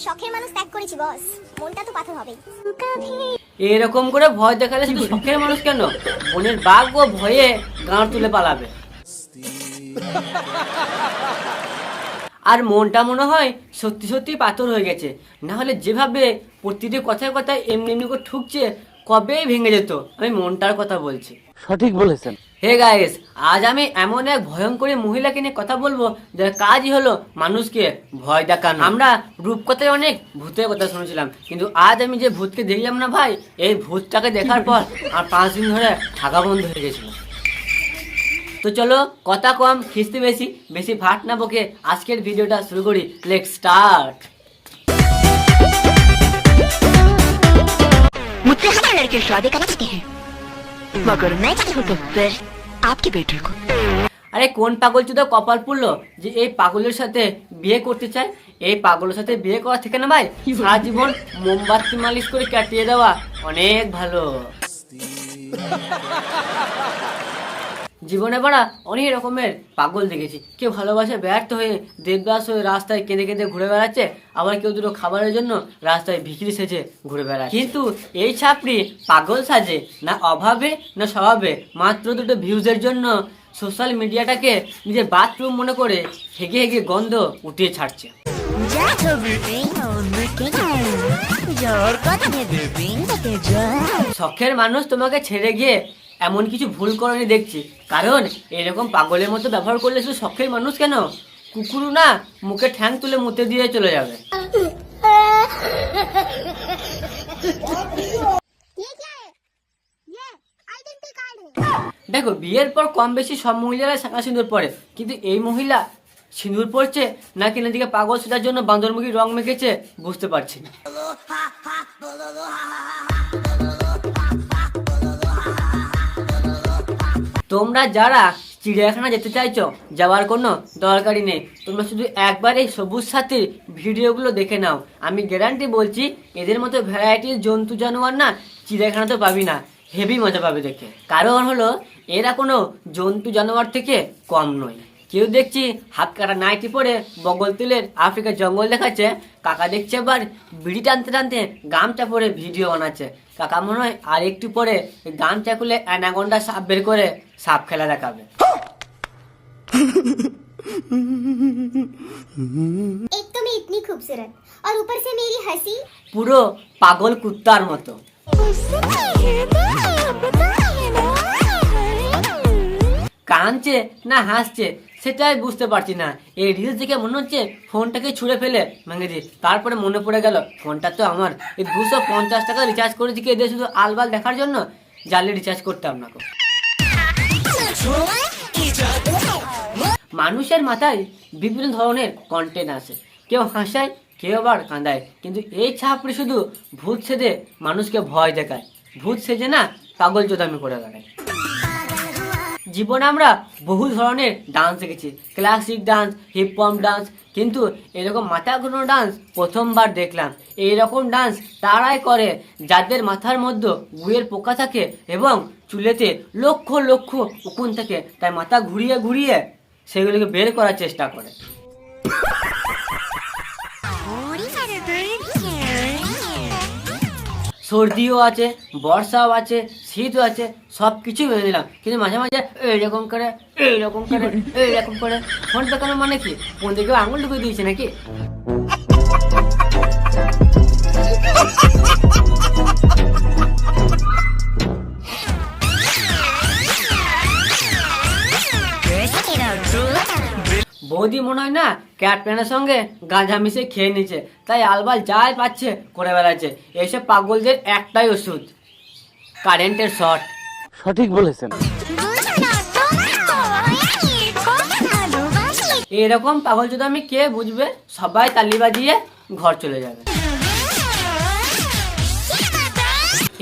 শখের মানুষ ত্যাগ করেছি বস, মনটা তো পাথর হবে। এরকম করে ভয় দেখালে শুধু শখের মানুষ কেন, বনের বাঘ ও ভয়ে গাঁড় তুলে পালাবে। আর মনটা মনে হয় সত্যি সত্যি পাথর হয়ে গেছে, না হলে যেভাবে প্রতিটি কথায় কথায় এমনি এমনি করে ঠুকছে কবেই ভেঙে যেত। আমি মনটার কথা বলছি। সঠিক বলেছেন। হে গাইস, আজ আমি এমন এক ভয়ঙ্কর মহিলাকে নিয়ে কথা বলবো যার কাজই হলো মানুষকে ভয় দেখানো। আমরা রূপকথায় অনেক ভূতের কথা শুনেছিলাম, কিন্তু আজ আমি যে ভূতকে দেখলাম না ভাই, এই ভূতটাকে দেখার পর আর 5 দিন ধরে থাকা বন্ধ হয়ে গেছিল। তো চলো কথা কম খিস্তি বেশি, বেশি ভাট না বকে আজকের ভিডিওটা শুরু করি। Let's start. मुझसे हमारे लड़के शादी करना चाहते हैं, मगर मैं चाहती हूँ तो फिर आपके बेटे को। আরে কোন পাগল চুদা কপাল পুড়লো যে এই পাগলের সাথে বিয়ে করতে চায়? এই পাগলের সাথে বিয়ে করা থেকে না ভাই সারা জীবন মোমবাতি মালিশ করে কাটিয়ে দেওয়া অনেক ভালো। জীবনে বাড়া অনেক রকমের পাগল দেখেছি। কেউ ভালোবাসে ব্যর্থ হয়ে দেবদাস হয়ে রাস্তায় কেঁদে কেঁদে ঘুরে বেড়াচ্ছে, আবার কেউ দুটো খাবারের জন্য রাস্তায় ভিখিরি সেজে ঘুরে বেড়াচ্ছে। কিন্তু এই ছাপড়ি পাগল সাজে না অভাবে না স্বভাবে, মাত্র দুটো ভিউজের জন্য সোশ্যাল মিডিয়াটাকে নিজের বাথরুম মনে করে হেগে হেগে গন্ধ উঠিয়ে ছাড়ছে। শখের মানুষ তোমাকে ছেড়ে গিয়ে এমন কিছু ভুল করেনি দেখছি, কারণ এরকম পাগলের মতো ব্যবহার করলে শুধু শখের মানুষ কেন, কুকুরও না মুখে ঠ্যাং তুলে মুতে দিয়ে চলে যাবে। দেখো, বিয়ের পর কম বেশি সব মহিলারা শাঁখা সিঁদুর পরে, কিন্তু এই মহিলা সিঁদুর পরছে নাকি এদিকে পাগল সেটার জন্য বান্দরমুখী রং মেখেছে বুঝতে পারছি না। তোমরা যারা চিড়িয়াখানা যেতে চাইছো, যাওয়ার কোনো দরকারই নেই। তোমরা শুধু একবার এই সবুজ সাথীর ভিডিওগুলো দেখে নাও। আমি গ্যারান্টি বলছি এদের মতো ভ্যারাইটির জন্তু জানোয়ার না চিড়িয়াখানা তো পাবি না, হেভি মজা পাবে দেখে। কারণ হলো এরা কোনো জন্তু জানোয়ার থেকে কম নয়। কেউ দেখছি হাত কাটা নাইটি পরে বগল তুলের আফ্রিকার জঙ্গল দেখাচ্ছে, কাকা দেখছে আবার বিড়ি টানতে টানতে গামছা পরে ভিডিও বানাচ্ছে। কাকা মনে হয় আর একটু পরে গামছা খুলে অ্যানাকোন্ডা সাপ বের করে সাপ খেলা দেখাবে। एक तो मैं इतनी खूबसूरत और ऊपर से मेरी हंसी পুরো পাগল কুত্তার মতো। কাঁদছে না হাসছে সেটাই বুঝতে পারছি না। এই রিলস দেখে মনে হচ্ছে ফোনটাকে ছুঁড়ে ফেলে ভেঙে দিই। তারপরে মনে পড়ে গেল ফোনটা তো আমার, এই 250 টাকা রিচার্জ করেছি কে দিয়ে শুধু আলবাল দেখার জন্য, জানলে রিচার্জ করতাম না। মানুষের মাথায় বিভিন্ন ধরনের কন্টেন্ট আছে, কেউ হাসায় কেউ আবার কাঁদায়, কিন্তু এই ছাপড়ি শুধু ভূত সেজে মানুষকে ভয় দেখায়। ভূত সেজে না পাগল চোদামি করে বেড়ায়। জীবনে আমরা বহু ধরনের ডান্স দেখেছি, classic dance, hip hop dance, কিন্তু এরকম মাথা ঘোরানো ডান্স প্রথমবার দেখলাম। এইরকম ডান্স তারাই করে যাদের মাথার মধ্যে গুয়ের পোকা থাকে এবং চুলেতে লক্ষ লক্ষ উকুন থাকে, তাই মাথা ঘুরিয়ে ঘুরিয়ে সেগুলোকে বের করার চেষ্টা করে। সর্দিও আছে, বর্ষাও আছে, শীতও আছে, সব কিছুই বেঁধে দিলাম, কিন্তু মাঝে মাঝে এইরকম করে এইরকম করে এইরকম করে ফোন দেখানো মানে কি, কোন দিকে আঙুল ঢুকে দিয়েছে নাকি? বৌদি মনে হয় না ক্যাপ্টেনের সঙ্গে গাঁজা মিশে খেয়ে নিচ্ছে, তাই আলবাল যাই পাচ্ছে করে বেড়াচ্ছে। এইসব পাগলদের একটাই ওষুধ, কারেন্টের শর্ট। সঠিক বলেছেন। এরকম পাগল যদি আমি কে বুঝবে, সবাই তালি বাজিয়ে ঘর চলে যাবে।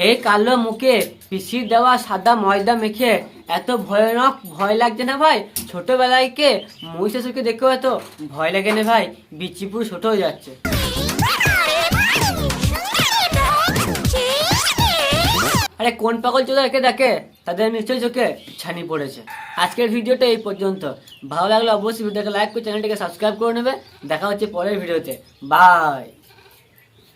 এই কালো মুখে পিসির দেওয়া সাদা ময়দা মেখে এত ভয়ানক ভয় লাগছে না ভাই, ছোটবেলায় কে মহিষাসুরকে দেখেও এত ভয় লাগে না ভাই, বিচিপুর ছোট হয়ে যাচ্ছে। আরে কোন পাগল চোদা একে দেখে তাদের নিশ্চয়ই চোখে ছানি পড়েছে। আজকের ভিডিওটা এই পর্যন্ত। ভালো লাগলে অবশ্যই ভিডিওটাকে লাইক করে চ্যানেলটাকে সাবস্ক্রাইব করে নেবে। দেখা হচ্ছে পরের ভিডিওতে। বাই।